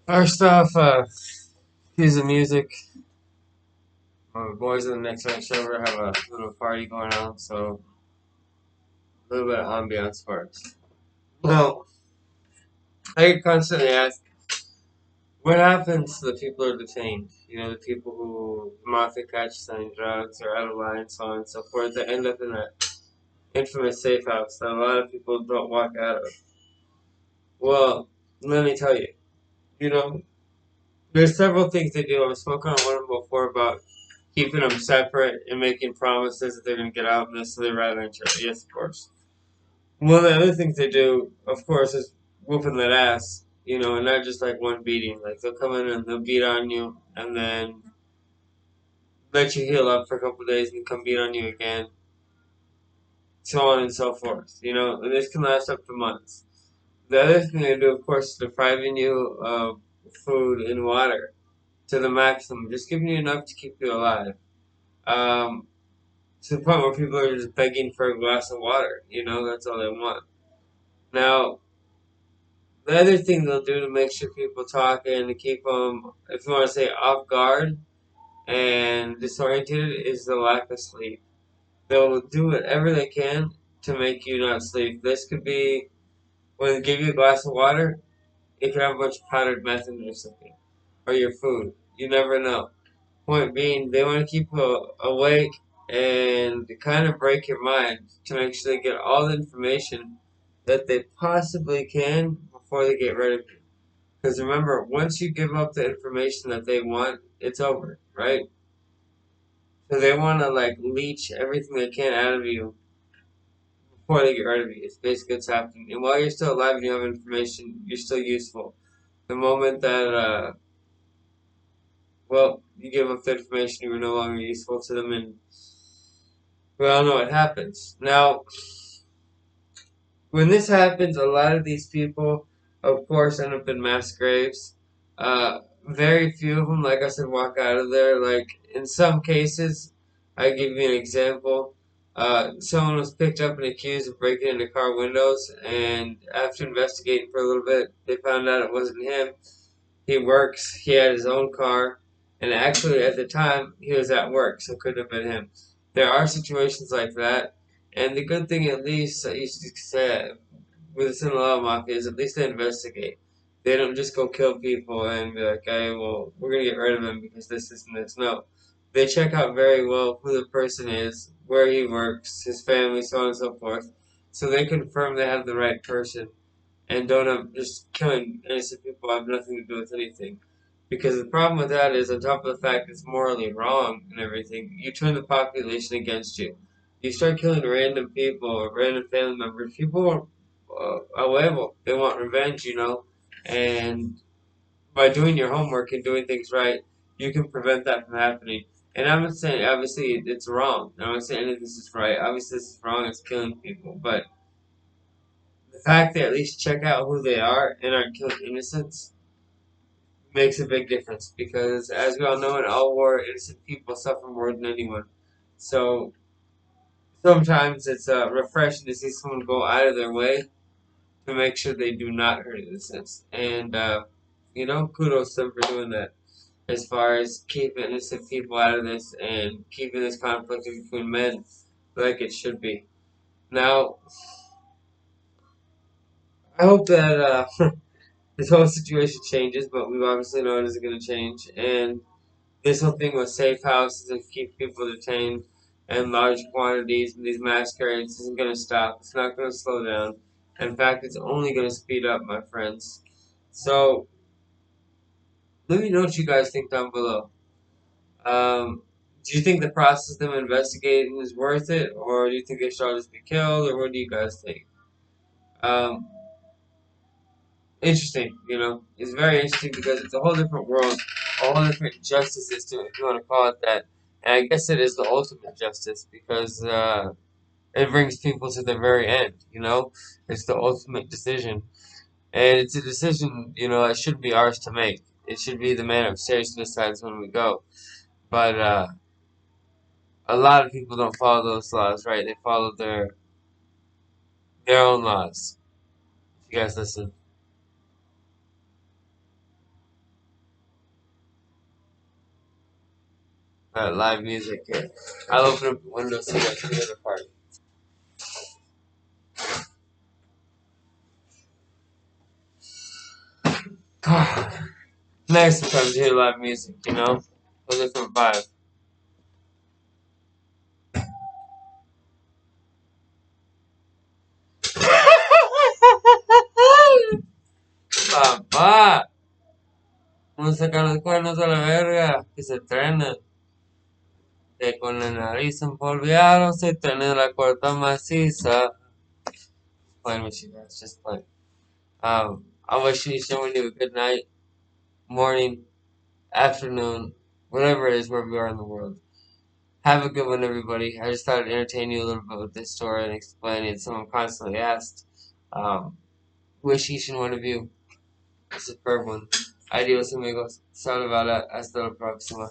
First off, piece of music. My boys in the next night over have a little party going on, so a little bit of ambiance first. Now, I get constantly asked, what happens to the people who are detained? You know, the people who come off the catch selling drugs or out of line, so on and so forth, that end up in that infamous safe house that a lot of people don't walk out of. Well, let me tell you, you know, there's several things they do. I've spoken on one of them before about keeping them separate and making promises that they're going to get out of this so they rather enter. Yes, of course. One of the other things they do, of course, is whooping that ass, you know, and not just like one beating. Like they'll come in and they'll beat on you and then let you heal up for a couple of days and come beat on you again, so on and so forth. You know, and this can last up to months. The other thing they do, of course, is depriving you of food and water to the maximum, just giving you enough to keep you alive. Um, to the point where people are just begging for a glass of water. You know, that's all they want. Now, the other thing they'll do to make sure people talk and to keep them, if you want to say, off guard and disoriented, is the lack of sleep. They'll do whatever they can to make you not sleep. This could be when they give you a glass of water, it could have a bunch of powdered meth in there or something, or your food. You never know. Point being, they want to keep you awake and kind of break your mind to make sure they get all the information that they possibly can before they get rid of you. Because remember, once you give up the information that they want, it's over, right? So they want to like leech everything they can out of you before they get rid of you. It's basically what's happening. And while you're still alive and you have information, you're still useful. The moment that, well, you give up the information, you are no longer useful to them, and we all know what happens. Now, when this happens, a lot of these people, of course, end up in mass graves. Very few of them, like I said, walk out of there. Like in some cases, I give you an example. Someone was picked up and accused of breaking into car windows, and after investigating for a little bit, they found out it wasn't him. He works. He had his own car, and actually, at the time, he was at work, so it couldn't have been him. There are situations like that, and the good thing, at least, I used to say within a lot of mafias, at least they investigate. They don't just go kill people and be like, "Hey, well, we're gonna get rid of him because this, and this." No, they check out very well who the person is, where he works, his family, so on and so forth, so they confirm they have the right person and don't have just killing innocent people have nothing to do with anything. Because the problem with that is, on top of the fact it's morally wrong and everything, you turn the population against you. You start killing random people or random family members. People are huevo. They want revenge, you know. And by doing your homework and doing things right, you can prevent that from happening. And I'm not saying, obviously, it's wrong. I'm not saying any of this is right. Obviously, this is wrong. It's killing people. But the fact they at least check out who they are and aren't killing innocents makes a big difference because, as we all know, in all war, innocent people suffer more than anyone. So sometimes it's refreshing to see someone go out of their way to make sure they do not hurt innocents. And, you know, kudos to them for doing that as far as keeping innocent people out of this and keeping this conflict between men like it should be. Now, I hope that this whole situation changes, but we obviously know it isn't going to change. And this whole thing with safe houses and keep people detained in large quantities and these mass graves isn't going to stop. It's not going to slow down. In fact, it's only going to speed up, my friends. So, let me know what you guys think down below. Do you think the process of them investigating is worth it, or do you think they should all just be killed, or what do you guys think? Um, Interesting, you know. It's very interesting because it's a whole different world, a whole different justice system, if you want to call it that. And I guess it is the ultimate justice because it brings people to the very end, you know. It's the ultimate decision. And it's a decision, you know, that should be ours to make. It should be the man upstairs who decides when we go. But a lot of people don't follow those laws, right? They follow their own laws. You guys listen. live music here. I'll open up the window so you guys can hear the party. Nice sometimes to hear live music, you know? A different vibe. Papá, vamos a sacar los cuernos a la verga, que se trena. Que con la nariz empolviada se trena la corta maciza. Playing with you guys, just playing. I wish you a good night, morning, afternoon, whatever it is, wherever you are in the world. Have a good one, everybody. I just thought I'd entertain you a little bit with this story and explain it. Someone constantly asked. Wish each and one of you a superb one. Adios, amigos. Salve, hasta la próxima.